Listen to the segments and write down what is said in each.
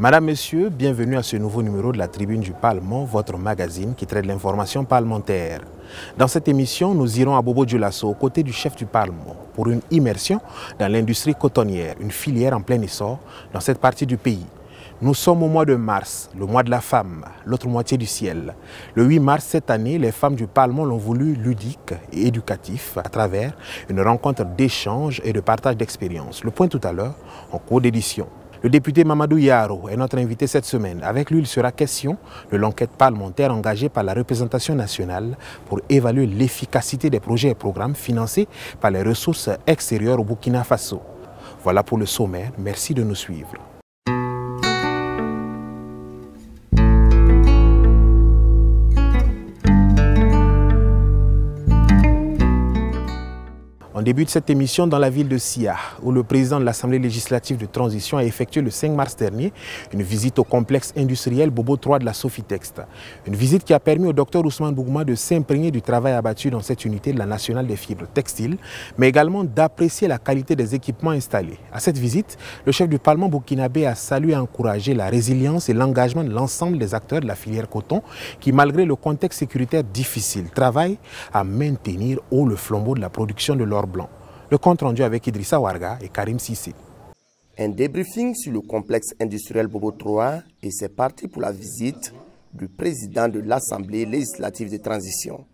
Madame, Monsieur, bienvenue à ce nouveau numéro de la Tribune du Parlement, votre magazine qui traite l'information parlementaire. Dans cette émission, nous irons à Bobo-Dioulasso aux côtés du chef du Parlement pour une immersion dans l'industrie cotonnière, une filière en plein essor dans cette partie du pays. Nous sommes au mois de mars, le mois de la femme, l'autre moitié du ciel. Le 8 mars cette année, les femmes du Parlement l'ont voulu ludique et éducatif à travers une rencontre d'échange et de partage d'expériences. Le point tout à l'heure en cours d'édition. Le député Mamadou Yaro est notre invité cette semaine. Avec lui, il sera question de l'enquête parlementaire engagée par la représentation nationale pour évaluer l'efficacité des projets et programmes financés par les ressources extérieures au Burkina Faso. Voilà pour le sommaire. Merci de nous suivre. On débute cette émission dans la ville de Sia, où le président de l'Assemblée législative de transition a effectué le 5 mars dernier une visite au complexe industriel Bobo 3 de la Sofitext. Une visite qui a permis au Dr Ousmane Bougouma de s'imprégner du travail abattu dans cette unité de la nationale des fibres textiles, mais également d'apprécier la qualité des équipements installés. À cette visite, le chef du Parlement burkinabé a salué et encouragé la résilience et l'engagement de l'ensemble des acteurs de la filière coton qui, malgré le contexte sécuritaire difficile, travaillent à maintenir haut le flambeau de la production de l'or blanc. Le compte rendu avec Idrissa Warga et Karim Sissé. Un débriefing sur le complexe industriel Bobo 3 et c'est parti pour la visite du président de l'Assemblée législative de transition.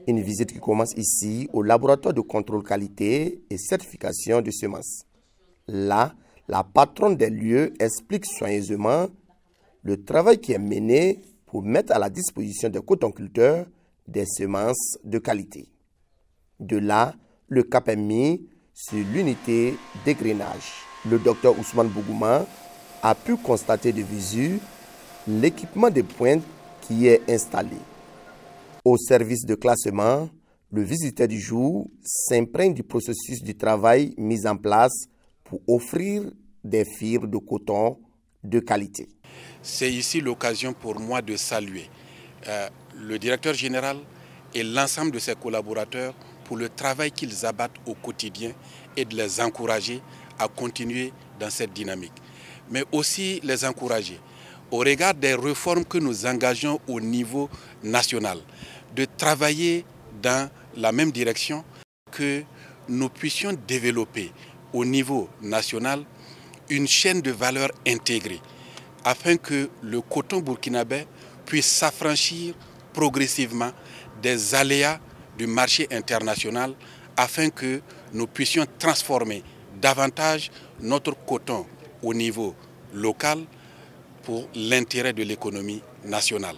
Une visite qui commence ici au laboratoire de contrôle qualité et certification de semences. Là, la patronne des lieux explique soigneusement le travail qui est mené pour mettre à la disposition des cotonculteurs des semences de qualité. De là, le cap est mis sur l'unité d'égrenage. Le docteur Ousmane Bougouma a pu constater de visu l'équipement de pointe qui est installé. Au service de classement, le visiteur du jour s'imprègne du processus du travail mis en place pour offrir des fibres de coton de qualité. C'est ici l'occasion pour moi de saluer le directeur général et l'ensemble de ses collaborateurs pour le travail qu'ils abattent au quotidien et de les encourager à continuer dans cette dynamique. Mais aussi les encourager, au regard des réformes que nous engageons au niveau national, de travailler dans la même direction, que nous puissions développer au niveau national une chaîne de valeur intégrée, afin que le coton burkinabé puisse s'affranchir progressivement des aléas du marché international afin que nous puissions transformer davantage notre coton au niveau local pour l'intérêt de l'économie nationale.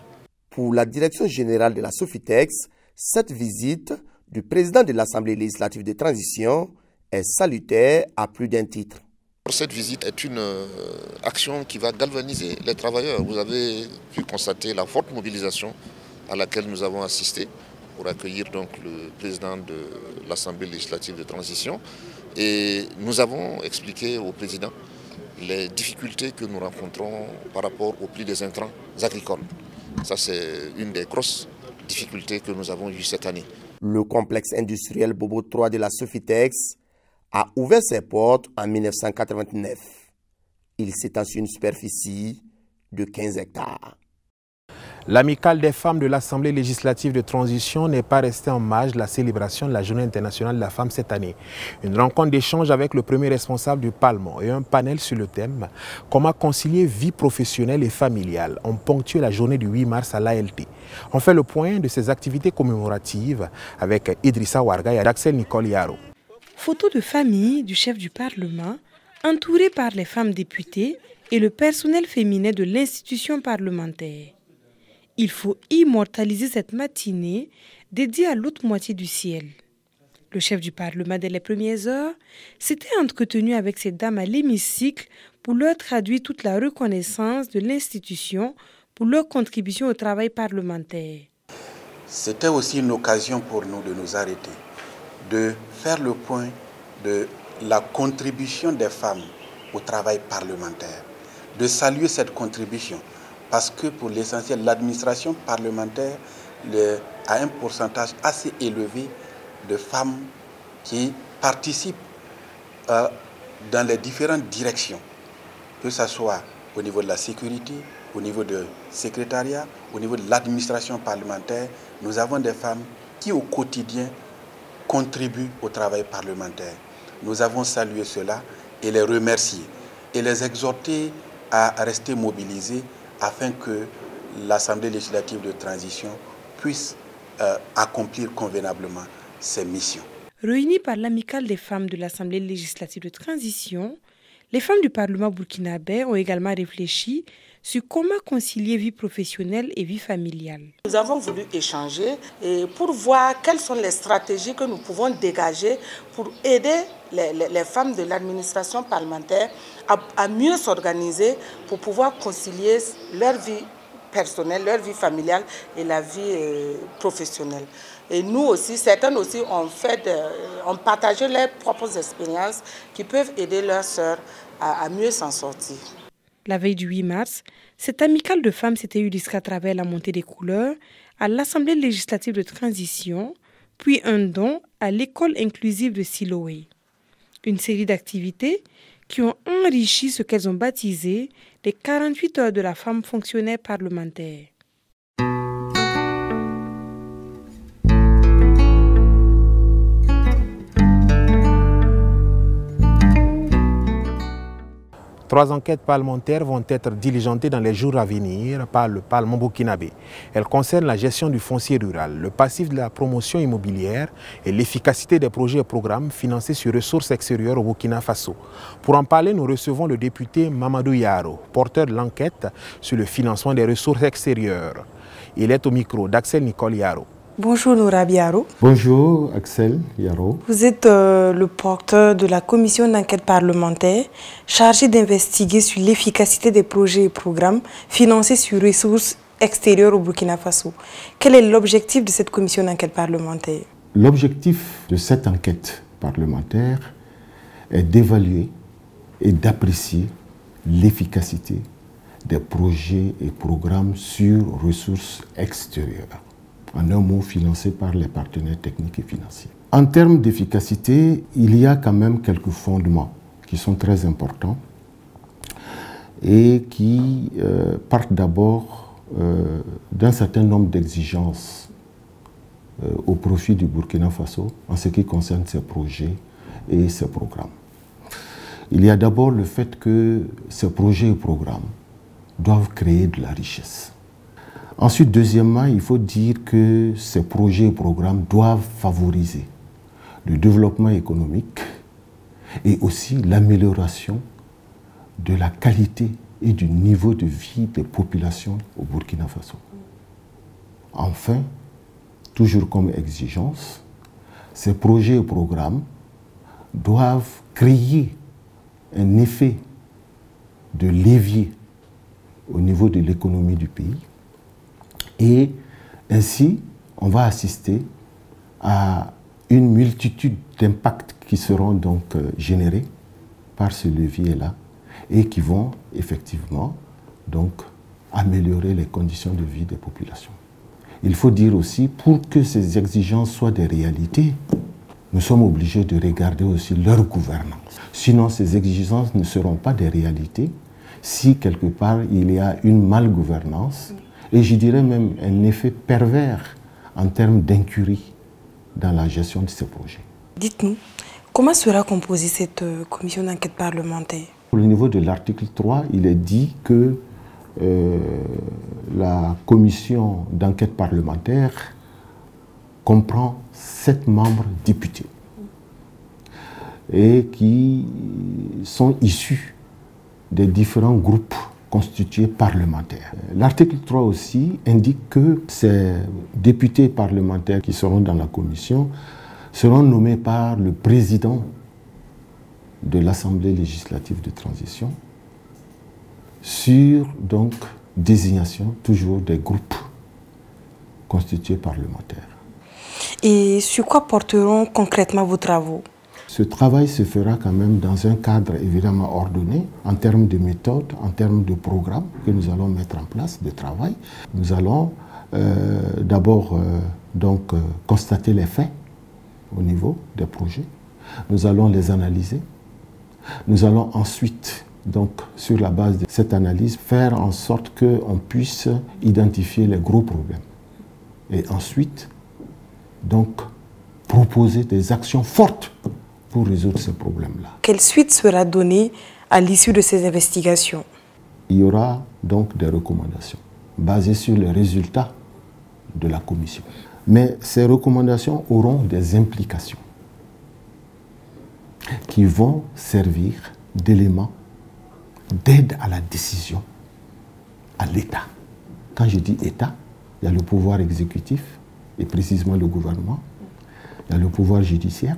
Pour la direction générale de la Sofitex, cette visite du président de l'Assemblée législative de transition est salutaire à plus d'un titre. Cette visite est une action qui va galvaniser les travailleurs. Vous avez pu constater la forte mobilisation à laquelle nous avons assisté pour accueillir donc le président de l'Assemblée législative de transition. Et nous avons expliqué au président les difficultés que nous rencontrons par rapport au prix des intrants agricoles. Ça, c'est une des grosses difficultés que nous avons eues cette année. Le complexe industriel Bobo 3 de la Sofitex a ouvert ses portes en 1989. Il s'étend sur une superficie de 15 hectares. L'amicale des femmes de l'Assemblée législative de transition n'est pas restée en marge de la célébration de la Journée internationale de la femme cette année. Une rencontre d'échange avec le premier responsable du Parlement et un panel sur le thème « Comment concilier vie professionnelle et familiale » ont ponctué la journée du 8 mars à l'ALT. On fait le point de ces activités commémoratives avec Idrissa Warga et Axel Nicole Yaro. Photo de famille du chef du Parlement, entouré par les femmes députées et le personnel féminin de l'institution parlementaire. Il faut immortaliser cette matinée dédiée à l'autre moitié du ciel. Le chef du Parlement, dès les premières heures, s'était entretenu avec ces dames à l'hémicycle pour leur traduire toute la reconnaissance de l'institution pour leur contribution au travail parlementaire. C'était aussi une occasion pour nous de nous arrêter, de faire le point de la contribution des femmes au travail parlementaire, de saluer cette contribution. Parce que pour l'essentiel, l'administration parlementaire a un pourcentage assez élevé de femmes qui participent dans les différentes directions, que ce soit au au niveau de la sécurité, au niveau du secrétariat, au niveau de l'administration parlementaire. Nous avons des femmes qui au quotidien contribuent au travail parlementaire. Nous avons salué cela et les remercier et les exhorter à rester mobilisés afin que l'Assemblée législative de transition puisse accomplir convenablement ses missions. Réunies par l'amicale des femmes de l'Assemblée législative de transition, les femmes du Parlement burkinabé ont également réfléchi sur comment concilier vie professionnelle et vie familiale. Nous avons voulu échanger et pour voir quelles sont les stratégies que nous pouvons dégager pour aider les femmes de l'administration parlementaire à mieux s'organiser pour pouvoir concilier leur vie personnelle, leur vie familiale et la vie professionnelle. Et nous aussi, certaines aussi ont partagé leurs propres expériences qui peuvent aider leurs sœurs à mieux s'en sortir. La veille du 8 mars, cette amicale de femmes s'était eu jusqu'à travers la montée des couleurs à l'Assemblée législative de transition, puis un don à l'école inclusive de Siloé. Une série d'activités qui ont enrichi ce qu'elles ont baptisé les 48 heures de la femme fonctionnaire parlementaire. Trois enquêtes parlementaires vont être diligentées dans les jours à venir par le Parlement burkinabé. Elles concernent la gestion du foncier rural, le passif de la promotion immobilière et l'efficacité des projets et programmes financés sur ressources extérieures au Burkina Faso. Pour en parler, nous recevons le député Mamadou Yaro, porteur de l'enquête sur le financement des ressources extérieures. Il est au micro d'Axel Nicole Yaro. Bonjour Nourab Yaro. Bonjour Axel Yaro. Vous êtes le porteur de la commission d'enquête parlementaire chargée d'investiguer sur l'efficacité des projets et programmes financés sur ressources extérieures au Burkina Faso. Quel est l'objectif de cette commission d'enquête parlementaire? L'objectif de cette enquête parlementaire est d'évaluer et d'apprécier l'efficacité des projets et programmes sur ressources extérieures. En un mot, financés par les partenaires techniques et financiers. En termes d'efficacité, il y a quand même quelques fondements qui sont très importants et qui partent d'abord d'un certain nombre d'exigences au profit du Burkina Faso en ce qui concerne ses projets et ses programmes. Il y a d'abord le fait que ces projets et programmes doivent créer de la richesse. Ensuite, deuxièmement, il faut dire que ces projets et programmes doivent favoriser le développement économique et aussi l'amélioration de la qualité et du niveau de vie des populations au Burkina Faso. Enfin, toujours comme exigence, ces projets et programmes doivent créer un effet de levier au niveau de l'économie du pays. Et ainsi, on va assister à une multitude d'impacts qui seront donc générés par ce levier-là et qui vont effectivement donc améliorer les conditions de vie des populations. Il faut dire aussi, pour que ces exigences soient des réalités, nous sommes obligés de regarder aussi leur gouvernance. Sinon, ces exigences ne seront pas des réalités si quelque part il y a une malgouvernance et je dirais même un effet pervers en termes d'incurie dans la gestion de ces projets. Dites-nous, comment sera composée cette commission d'enquête parlementaire? Au niveau de l'article 3, il est dit que la commission d'enquête parlementaire comprend 7 membres députés et qui sont issus des différents groupes constitués parlementaires. L'article 3 aussi indique que ces députés parlementaires qui seront dans la commission seront nommés par le président de l'Assemblée législative de transition sur donc désignation toujours des groupes constitués parlementaires. Et sur quoi porteront concrètement vos travaux? Ce travail se fera quand même dans un cadre évidemment ordonné en termes de méthode, en termes de programme que nous allons mettre en place de travail. Nous allons d'abord constater les faits au niveau des projets. Nous allons les analyser. Nous allons ensuite donc sur la base de cette analyse, faire en sorte qu'on puisse identifier les gros problèmes. Et ensuite, donc, proposer des actions fortes pour résoudre ces problèmes-là. Quelle suite sera donnée à l'issue de ces investigations? Il y aura donc des recommandations basées sur les résultats de la commission. Mais ces recommandations auront des implications qui vont servir d'éléments d'aide à la décision à l'État. Quand je dis État, il y a le pouvoir exécutif, et précisément le gouvernement. Il y a le pouvoir judiciaire,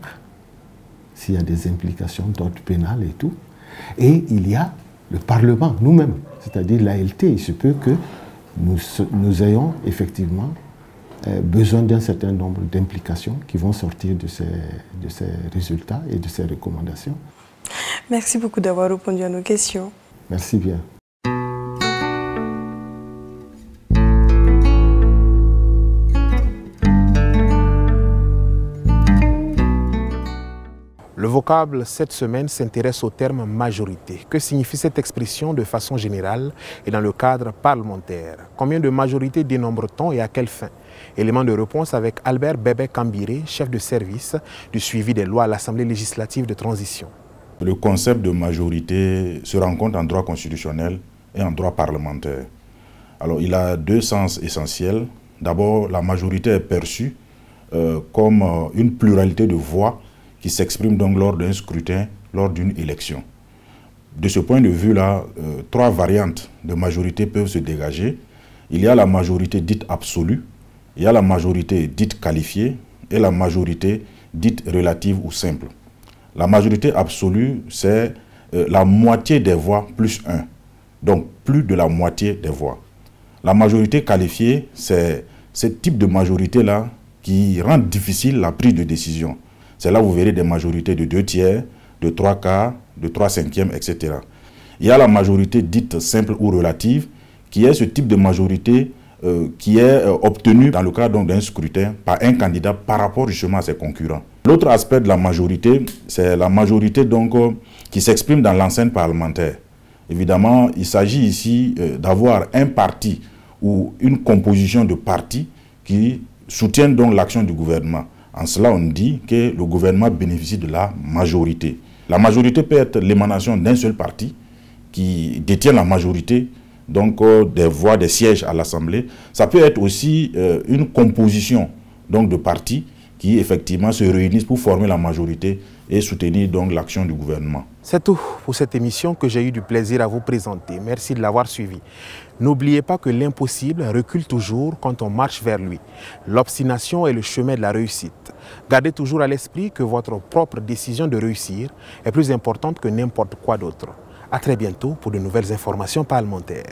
s'il y a des implications d'ordre pénal et tout. Et il y a le Parlement, nous-mêmes, c'est-à-dire l'ALT. Il se peut que nous ayons effectivement besoin d'un certain nombre d'implications qui vont sortir de ces résultats et de ces recommandations. Merci beaucoup d'avoir répondu à nos questions. Merci bien. Le vocable cette semaine s'intéresse au terme majorité. Que signifie cette expression de façon générale et dans le cadre parlementaire? Combien de majorités dénombre-t-on et à quelle fin? Élément de réponse avec Albert Bébé Kambiré, chef de service du suivi des lois à l'Assemblée législative de transition. Le concept de majorité se rencontre en droit constitutionnel et en droit parlementaire. Alors il a deux sens essentiels. D'abord, la majorité est perçue comme une pluralité de voix qui s'exprime donc lors d'un scrutin, lors d'une élection. De ce point de vue-là, trois variantes de majorité peuvent se dégager. Il y a la majorité dite absolue, il y a la majorité dite qualifiée et la majorité dite relative ou simple. La majorité absolue, c'est la moitié des voix plus 1, donc plus de la moitié des voix. La majorité qualifiée, c'est ce type de majorité-là qui rend difficile la prise de décision. C'est là où vous verrez des majorités de 2 tiers, de 3 quarts, de 3 cinquièmes, etc. Il y a la majorité dite simple ou relative, qui est ce type de majorité qui est obtenue dans le cadre d'un scrutin par un candidat par rapport justement à ses concurrents. L'autre aspect de la majorité, c'est la majorité donc, qui s'exprime dans l'enceinte parlementaire. Évidemment, il s'agit ici d'avoir un parti ou une composition de partis qui soutiennent donc l'action du gouvernement. En cela, on dit que le gouvernement bénéficie de la majorité. La majorité peut être l'émanation d'un seul parti qui détient la majorité donc, des voix, des sièges à l'Assemblée. Ça peut être aussi une composition donc, de partis qui effectivement se réunissent pour former la majorité et soutenir donc l'action du gouvernement. C'est tout pour cette émission que j'ai eu du plaisir à vous présenter. Merci de l'avoir suivi. N'oubliez pas que l'impossible recule toujours quand on marche vers lui. L'obstination est le chemin de la réussite. Gardez toujours à l'esprit que votre propre décision de réussir est plus importante que n'importe quoi d'autre. À très bientôt pour de nouvelles informations parlementaires.